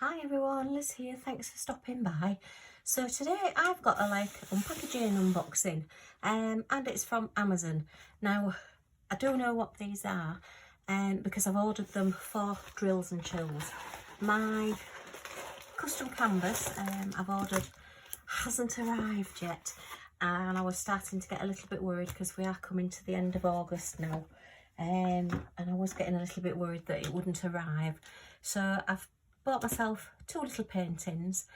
Hi everyone, Liz here, thanks for stopping by. So today I've got a unpackaging and unboxing and it's from Amazon. Now I don't know what these are because I've ordered them for drills and chills. My custom canvas I've ordered hasn't arrived yet, and I was starting to get a little bit worried because we are coming to the end of August now, and I was getting a little bit worried that it wouldn't arrive. So I've bought myself 2 little paintings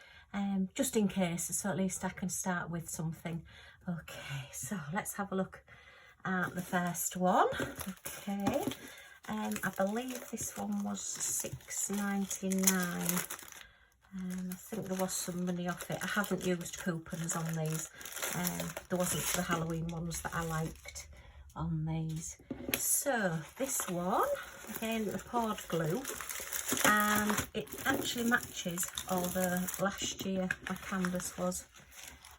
just in case, so at least I can start with something. Okay, so let's have a look at the first one. Okay, I believe this one was £6.99. I think there was some money off it. I haven't used coupons on these. There wasn't the Halloween ones that I liked on these. So this one, again, the poured glue, and it actually matches, although last year my canvas was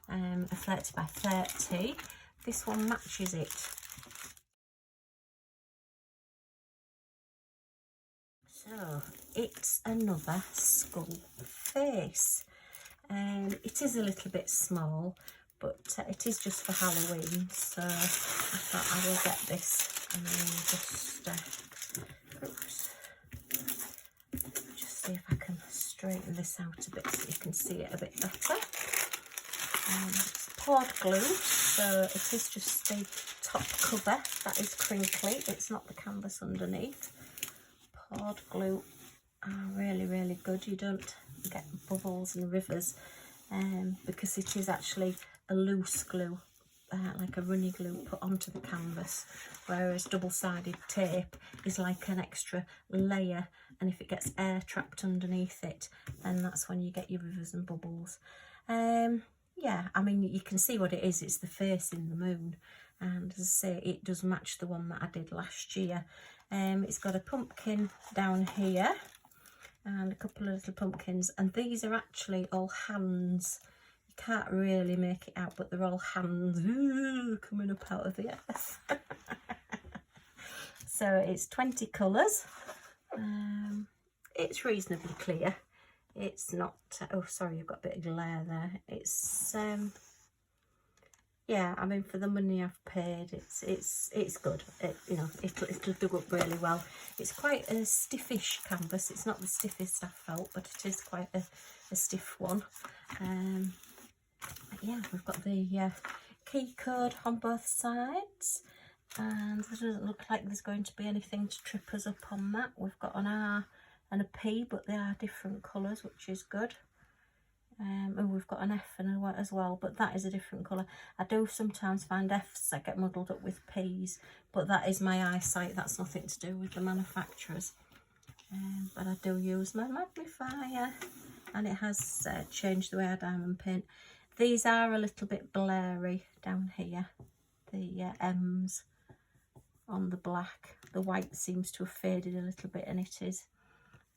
a 30 by 30. This one matches it. So it's another skull face. It is a little bit small, but it is just for Halloween, so I thought I will get this and just see if I can straighten this out a bit so you can see it a bit better. It's poured glue, so it is just the top cover that is crinkly. It's not the canvas underneath. Poured glue are really good. You don't get bubbles and rivers because it is actually a loose glue, like a runny glue put onto the canvas, whereas double-sided tape is like an extra layer, and if it gets air trapped underneath it, then that's when you get your rivers and bubbles. Yeah, I mean, you can see what it is. It's the face in the moon, and as I say, it does match the one that I did last year. It's got a pumpkin down here and a couple of little pumpkins, and these are actually all hands. You can't really make it out, but they're all hands coming up out of the earth. So it's 20 colours. It's reasonably clear. It's not, oh sorry, you've got a bit of glare there. It's yeah, I mean, for the money I've paid, it's good. It'll do up really well. It's quite a stiffish canvas. It's not the stiffest I've felt, but it is quite a stiff one. Yeah, we've got the key code on both sides, and it doesn't look like there's going to be anything to trip us up on that. We've got an R and a P, but they are different colours, which is good. And we've got an F and a Y as well, but that is a different colour. I do sometimes find Fs that get muddled up with Ps, but that is my eyesight. That's nothing to do with the manufacturers. But I do use my magnifier, and it has changed the way I diamond paint. These are a little bit blurry down here, the M's on the black. The white seems to have faded a little bit, and it is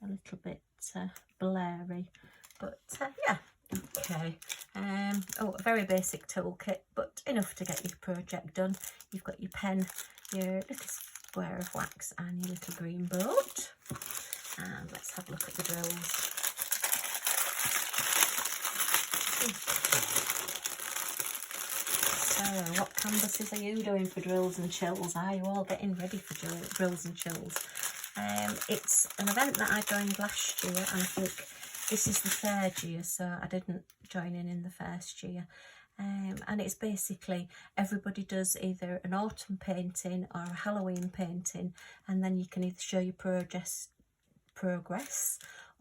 a little bit blurry, but yeah. Okay, oh, a very basic toolkit, but enough to get your project done. You've got your pen, your little square of wax, and your little green boat. And let's have a look at the drills. So, what canvases are you doing for drills and chills? Are you all getting ready for drills and chills? It's an event that I joined last year, and I think this is the 3rd year, so I didn't join in the first year. And it's basically everybody does either an autumn painting or a Halloween painting, and then you can either show your progress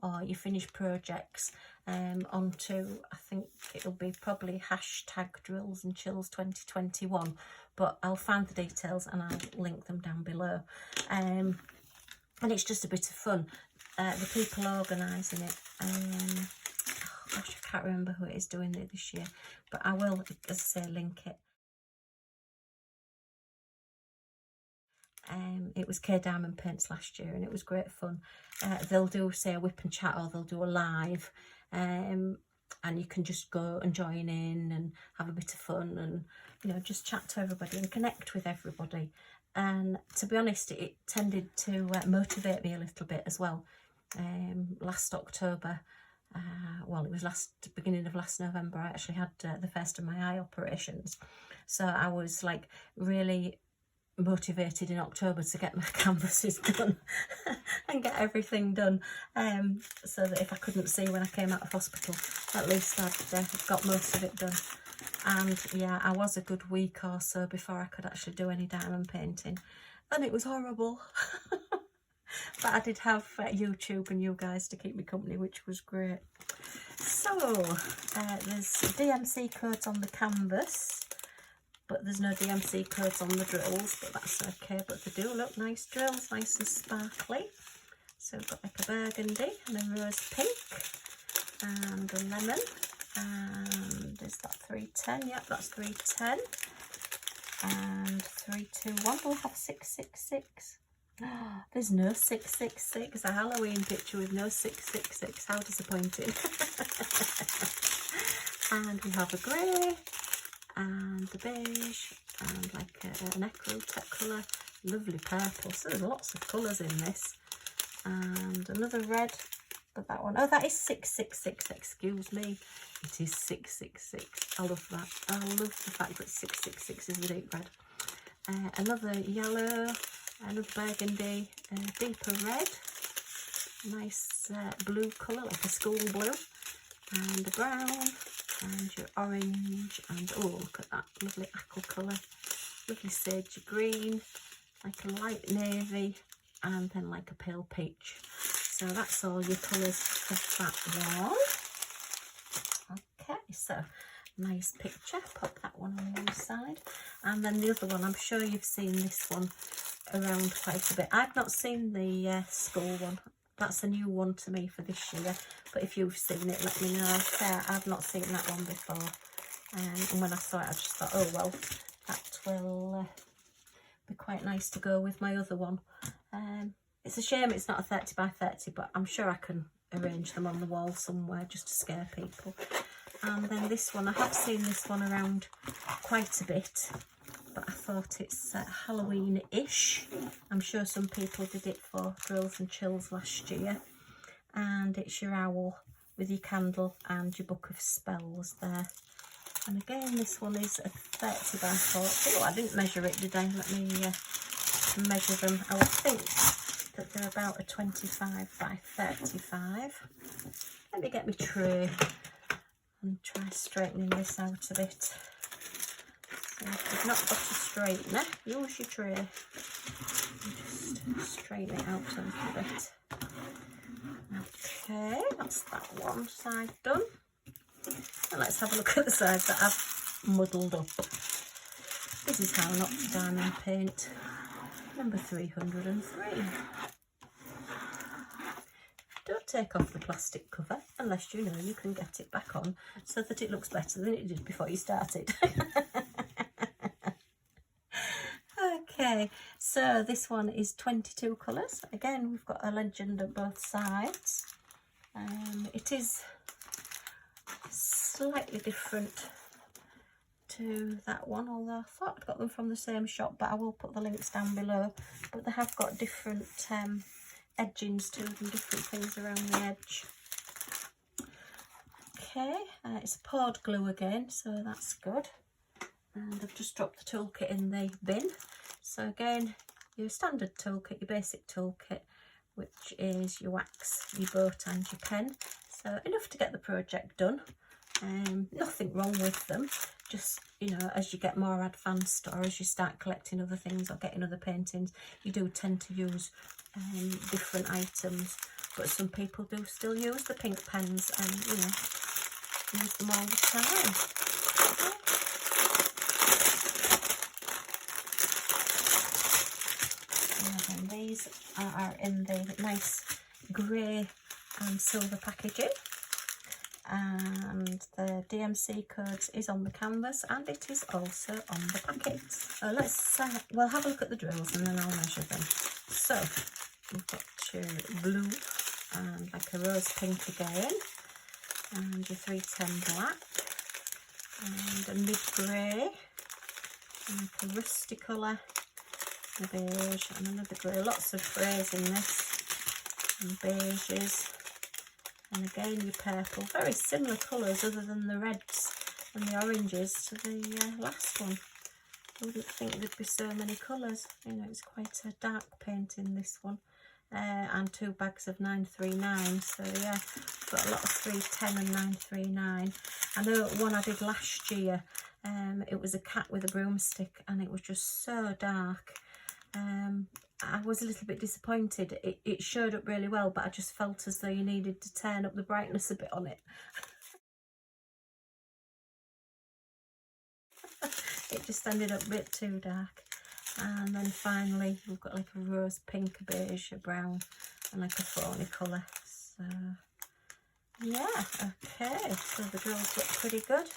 or your finished projects onto, I think it'll be probably #DrillsandChills2021, but I'll find the details and I'll link them down below. And it's just a bit of fun. The people organising it, oh gosh, I can't remember who it is doing it this year, but I will, as I say, link it. It was K Diamond Paints last year, and it was great fun. They'll do, say, a whip and chat, or they'll do a live, and you can just go and join in and have a bit of fun, and just chat to everybody and connect with everybody. And to be honest, it tended to motivate me a little bit as well. last October. Well, it was beginning of last November. I actually had the first of my eye operations, so I was like really motivated in October to get my canvases done and get everything done, so that if I couldn't see when I came out of hospital, at least I'd got most of it done. And yeah, I was a good week or so before I could actually do any diamond painting, and it was horrible. But I did have YouTube and you guys to keep me company, which was great. So there's DMC codes on the canvas, but there's no DMC codes on the drills, but that's okay. But they do look nice drills, nice and sparkly. So we've got like a burgundy and a rose pink and a lemon. And is that 310? Yep, that's 310. And 321 will have 666. There's no 666. A Halloween picture with no 666. How disappointing. And we have a grey and the beige and like an ecru colour. Lovely purple. So there's lots of colours in this. And another red. But that one, oh, that is 666. Excuse me. It is 666. I love that. I love the fact that 666 is the deep red. Another yellow. Another burgundy, deeper red, nice blue colour, like a school blue, and a brown, and your orange, and oh, look at that lovely aqua colour, lovely sage green, like a light navy, and then like a pale peach. So that's all your colours for that one. Okay, so nice picture, pop that one on one side, and then the other one, I'm sure you've seen this one around quite a bit. I've not seen the school one. That's a new one to me for this year, but if you've seen it, let me know. I've not seen that one before, and when I saw it I just thought, oh well, that will be quite nice to go with my other one. It's a shame it's not a 30 by 30, but I'm sure I can arrange them on the wall somewhere just to scare people. And then this one, I have seen this one around quite a bit, but I thought it's Halloween-ish. I'm sure some people did it for Drills and Chills last year. And it's your owl with your candle and your book of spells there. And again, this one is a 30 by 40. Oh, I didn't measure it, did I? Let me measure them. I would think that they're about a 25 by 35. Let me get my tray and try straightening this out a bit. So if you've not got a straightener, use your tray and just straighten it out a little bit. Okay, that's that one side done. And let's have a look at the side that I've muddled up. This is how not to diamond paint. Number 303. Don't take off the plastic cover unless you know you can get it back on so that it looks better than it did before you started. Okay, so this one is 22 colours. Again, we've got a legend on both sides. It is slightly different to that one, although I thought I'd got them from the same shop, but I will put the links down below. But they have got different edgings to them, different things around the edge. Okay, it's poured glue again, so that's good. And I've just dropped the toolkit in the bin. So again, your standard toolkit, your basic toolkit, which is your wax, your boat and your pen. So enough to get the project done. Nothing wrong with them, just, you know, as you get more advanced or as you start collecting other things or getting other paintings, you do tend to use different items, but some people do still use the pink pens and, you know, use them all the time. And these are in the nice grey and silver packaging. And the DMC codes is on the canvas and it is also on the packet. So let's we'll have a look at the drills and then I'll measure them. So we've got your blue and like a rose pink again, and your 310 black, and a mid grey, and like a rusty colour, a beige and another grey. Lots of greys in this. and beiges, and again your purple. Very similar colours other than the reds and the oranges to the last one. I wouldn't think there'd be so many colours. You know, it's quite a dark paint in this one. And 2 bags of 939, so yeah, got a lot of 310 and 939. I know one I did last year, it was a cat with a broomstick, and it was just so dark. I was a little bit disappointed. It showed up really well, but I just felt as though you needed to turn up the brightness a bit on it. It just ended up a bit too dark. And then finally we've got like a rose pink, a beige, a brown, and like a fawny colour. So yeah, okay, so the drills look pretty good.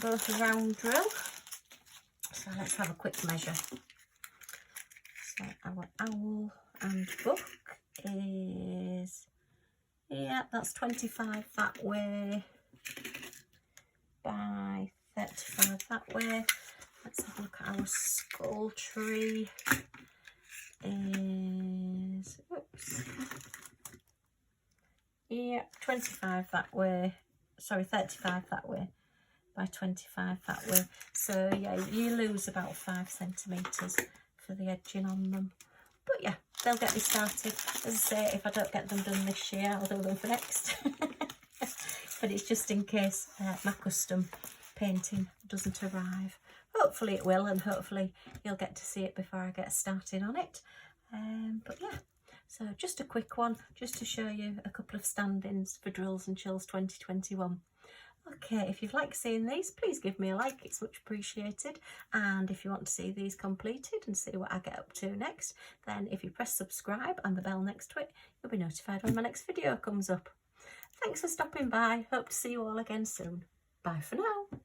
Both a round drill. So let's have a quick measure. So our owl and book is, yeah, that's 25 that way by 35 that way. Let's have a look at our skull tree. Is, oops, yeah, 25 that way, sorry, 35 that way by 25 that way. So yeah, you lose about 5 centimetres for the edging on them. But yeah, they'll get me started. As I say, if I don't get them done this year, I'll do them for next. But it's just in case my custom painting doesn't arrive. Hopefully it will, and hopefully you'll get to see it before I get started on it. But yeah, so just a quick one, just to show you a couple of stand-ins for Drills and Chills 2021. Okay, if you've liked seeing these, please give me a like, it's much appreciated. And if you want to see these completed and see what I get up to next, then if you press subscribe and the bell next to it, you'll be notified when my next video comes up. Thanks for stopping by, hope to see you all again soon. Bye for now.